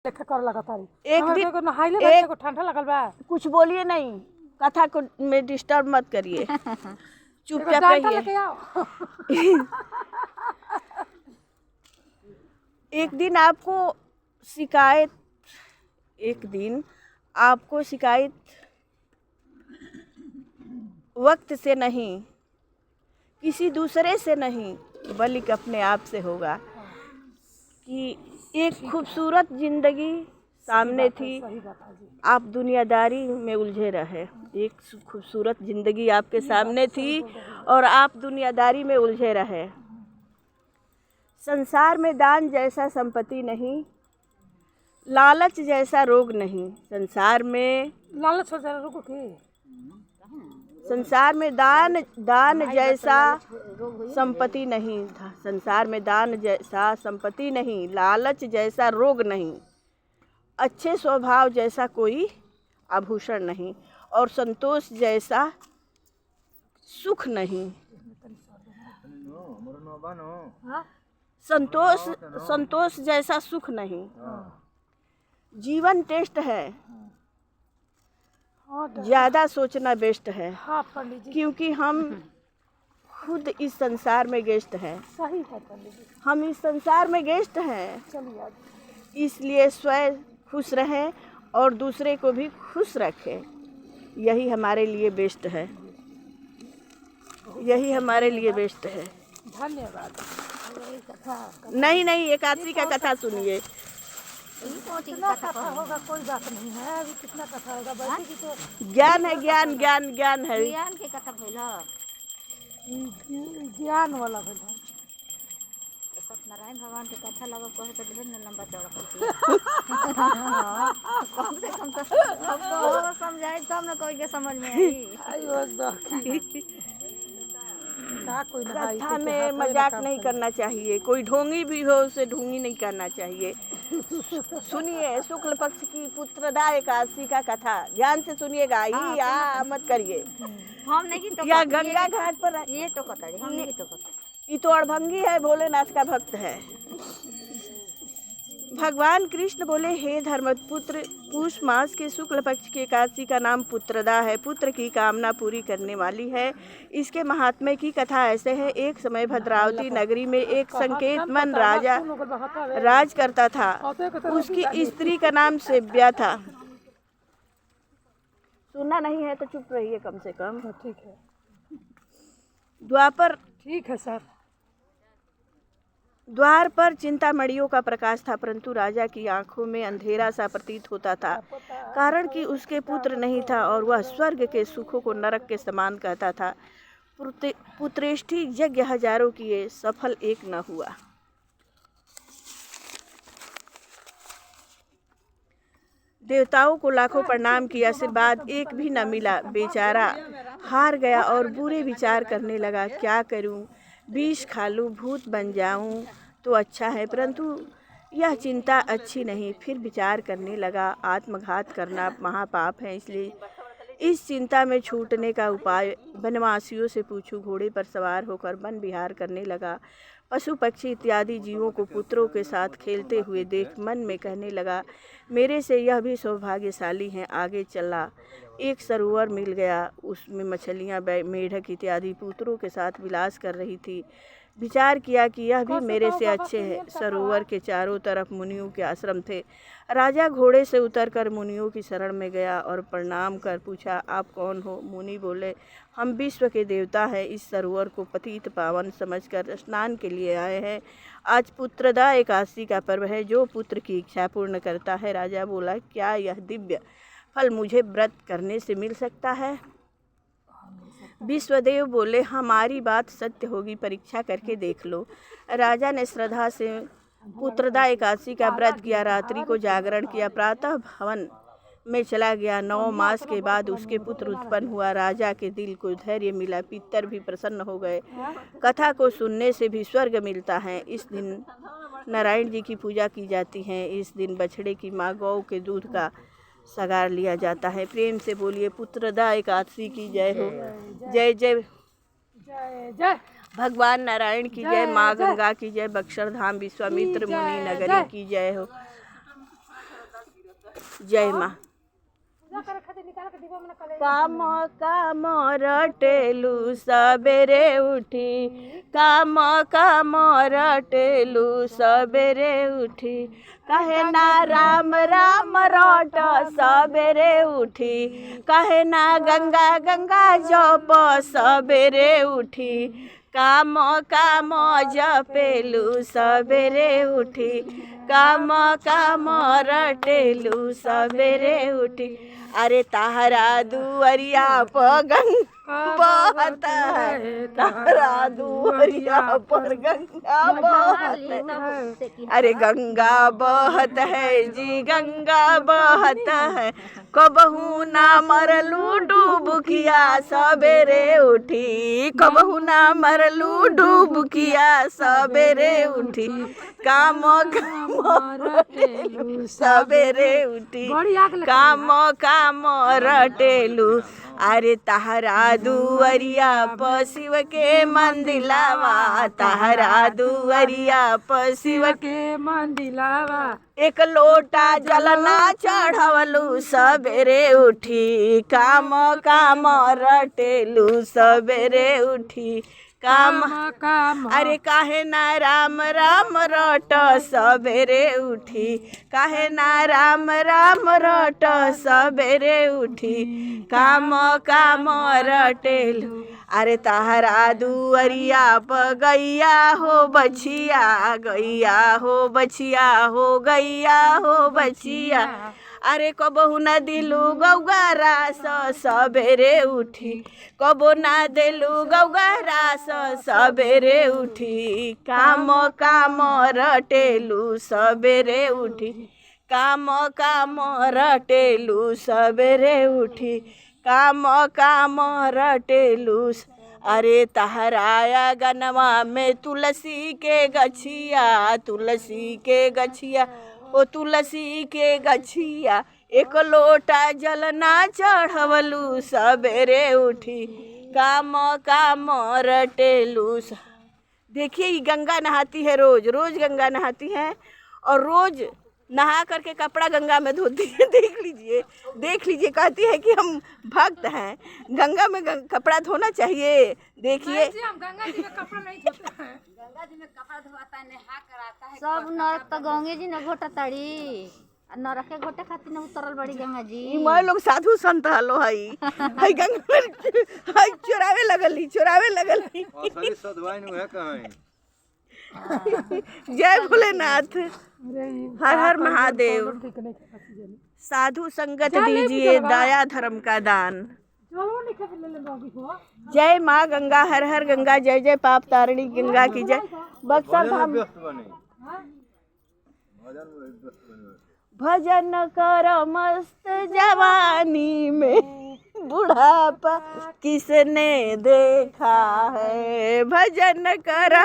लेखा कर लगातार एक हमर दिन को नहाइले बच्चे को ठंडा लगल बा। कुछ बोलिए नहीं, कथा को में डिस्टर्ब मत करिए, चुपचाप डांटा रहिए। लेके आओ। एक दिन आपको शिकायत वक्त से नहीं, किसी दूसरे से नहीं, बल्कि अपने आप से होगा कि एक खूबसूरत जिंदगी सामने थी, आप दुनियादारी में उलझे रहे। एक खूबसूरत जिंदगी आपके सामने थी और आप दुनियादारी में उलझे रहे। संसार में दान जैसा संपत्ति नहीं, लालच जैसा रोग नहीं। संसार में लालच हो जा रुको के संसार में दान जैसा संपत्ति नहीं था। संसार में दान जैसा संपत्ति नहीं, लालच जैसा रोग नहीं, अच्छे स्वभाव जैसा कोई आभूषण नहीं, और संतोष जैसा सुख नहीं। संतोष जैसा सुख नहीं। जीवन टेस्ट है, ज़्यादा सोचना बेस्ट है। हाँ पंडित जी, क्योंकि हम खुद इस संसार में गेस्ट हैं। सही है पंडित जी। हम इस संसार में गेस्ट हैं, चलिए आज इसलिए स्वयं खुश रहें और दूसरे को भी खुश रखें। यही हमारे लिए बेस्ट है, यही हमारे लिए बेस्ट है। धन्यवाद। नहीं, एकादशी का कथा सुनिए। कितना कथा होगा कोई बात नहीं है, अभी कितना कथा होगा बैठे की तो ज्ञान है, ज्ञान ज्ञान ज्ञान है। ज्ञान के कथा भइल ज्ञान वाला भइल। सत्यनारायण भगवान के कथा लगा कहे तो ढेर न लंबा चौड़ा कम से कम तो सबको समझाए तब न कोई के समझ में आई। आयो का कोई ना कथा में मजाक नहीं करना चाहिए, कोई ढोंगी भी हो उसे ढोंगी नहीं करना चाहिए। सुनिए, शुक्ल पक्ष की पुत्रदा एकादशी का कथा ध्यान से सुनिएगा। ही मत करिए। हम नहीं तो या गंगा घाट पर ये तो कथा हम नहीं तो कथा ये तो अड़भंगी है, भोलेनाथ का भक्त है। भगवान कृष्ण बोले, हे धर्मपुत्र, पूष मास के शुक्ल पक्ष की एकादशी का नाम पुत्रदा है। पुत्र की कामना पूरी करने वाली है। इसके महात्म्य की कथा ऐसे है। एक समय भद्रावती नगरी में एक संकेतमन राजा राज करता था। उसकी स्त्री का नाम सेव्या था। सुनना नहीं है तो चुप रहिए कम से कम। ठीक है, ठीक है सर। द्वार पर चिंतामणियों का प्रकाश था, परंतु राजा की आंखों में अंधेरा सा प्रतीत होता था, कारण कि उसके पुत्र नहीं था और वह स्वर्ग के सुखों को नरक के समान कहता था। पुत्रेष्टि यज्ञ हजारों किए, सफल एक न हुआ। देवताओं को लाखों प्रणाम किया, आशीर्वाद एक भी न मिला। बेचारा हार गया और बुरे विचार करने लगा। क्या करूं? विष खा लूं, भूत बन जाऊं तो अच्छा है, परंतु यह चिंता अच्छी नहीं। फिर विचार करने लगा, आत्मघात करना महापाप है, इसलिए इस चिंता में छूटने का उपाय वनवासियों से पूछूं। घोड़े पर सवार होकर वन विहार करने लगा। पशु पक्षी इत्यादि जीवों को पुत्रों के साथ खेलते हुए देख मन में कहने लगा, मेरे से यह भी सौभाग्यशाली हैं। आगे चला, एक सरोवर मिल गया। उसमें मछलियाँ, मेढक इत्यादि पुत्रों के साथ विलास कर रही थी। विचार किया कि यह भी मेरे से अच्छे हैं। सरोवर के चारों तरफ मुनियों के आश्रम थे। राजा घोड़े से उतरकर मुनियों की शरण में गया और प्रणाम कर पूछा, आप कौन हो? मुनि बोले, हम विश्व के देवता हैं। इस सरोवर को पतित पावन समझकर स्नान के लिए आए हैं। आज पुत्रदा एकादशी का पर्व है। जो पुत्र की इच्छा पूर्ण करता है। राजा बोला, क्या यह दिव्य फल मुझे व्रत करने से मिल सकता है? विश्वदेव बोले, हमारी बात सत्य होगी, परीक्षा करके देख लो। राजा ने श्रद्धा से पुत्रदा एकादशी का व्रत किया, रात्रि को जागरण किया, प्रातः भवन में चला गया। 9 मास के बाद उसके पुत्र उत्पन्न हुआ। राजा के दिल को धैर्य मिला, पितर भी प्रसन्न हो गए। कथा को सुनने से भी स्वर्ग मिलता है। इस दिन नारायण जी की पूजा की जाती है। इस दिन बछड़े की माँ गौ के दूध का सगार लिया जाता है। प्रेम से बोलिए, पुत्रदा एकादशी की जय हो। जय जय जय जय भगवान नारायण की जय। माँ गंगा की जय। बक्सर धाम विश्वामित्र मुनि नगरी की जय हो। जय माँ। पूजा करे खातिर निकाल के डिब्बा में न कले काम काम रटेलू सबेरे उठी, काम काम रटेलू सबेरे उठी, कहे ना राम राम रट सबेरे उठी, कहे ना गंगा गंगा जप सबेरे उठी, काम काम जपेलू सबेरे उठी, काम काम रटेलू सबेरे उठी। अरे ताहरा दुअरिया पर गंगा बहत है, ताहरा दुअरिया पर गंगा बहत है, अरे गंगा बहत है जी गंगा बहत है, कबहू ना मरलू डुबकिया सबेरे उठी, कबहू ना मरलू डुबकिया सबेरे उठी, काम काम रटेलू सबेरे उठी, काम काम रटेलू। अरे ताहरा दुअरिया प शिव के मंदिलावा, ताहरा दुअरिया प शिव के मंदिलावा, एक लोटा जलना चढ़वलू सबेरे उठी, काम काम रटेलू सबेरे उठी, काम काम। अरे काहे ना राम राम रट सबेरे उठी, काहे ना राम राम रट सबेरे उठी, काम काम रटेलू। अरे ताहरा दुअरिया प गैया हो बछिया, गैया हो बछिया हो गैया हो बछिया, अरे कबहू न दिलू गौगा रास सबेरे उठी, कबो ना दिलू गौगा रास सबेरे उठी, काम काम रटेलू सबेरे उठी, काम काम रटेलू सबेरे उठी, काम काम रटेलू। अरे तहराया गनवा में तुलसी के गछिया, तुलसी के गछिया ओ तुलसी के गछिया, एक लोटा जलना चढ़वलू सबेरे उठी, काम काम रटेलू। देखिए ये गंगा नहाती है, रोज रोज गंगा नहाती है और रोज नहा करके कपड़ा गंगा में धोती है। देख लीजिए कहती है कि हम भक्त हैं, गंगा में कपड़ा धोना चाहिए। देखिए हम गंगा जी में कपड़ा नहीं धोते हैं, गंगा जी में कपड़ा धोता है, नहा कर आता है। सब नरक तो गंगे जी न घोटा ताड़ी, नरक के घोटे खातिर न उतरल बड़ी गंगा जी। मैं लोग साधु संत हलो हई हई गंगा में हई चोरावे लगल ही। असली सदवाइन है कहां? जय भोलेनाथ, हर हर महादेव। साधु संगत दीजिए दया धर्म का दान। जय माँ गंगा, हर हर गंगा, जय जय पाप तारिणी गंगा की जय। बक्सर धाम भजन कर मस्त जवानी में, बुढ़ापा किसने देखा है, भजन कर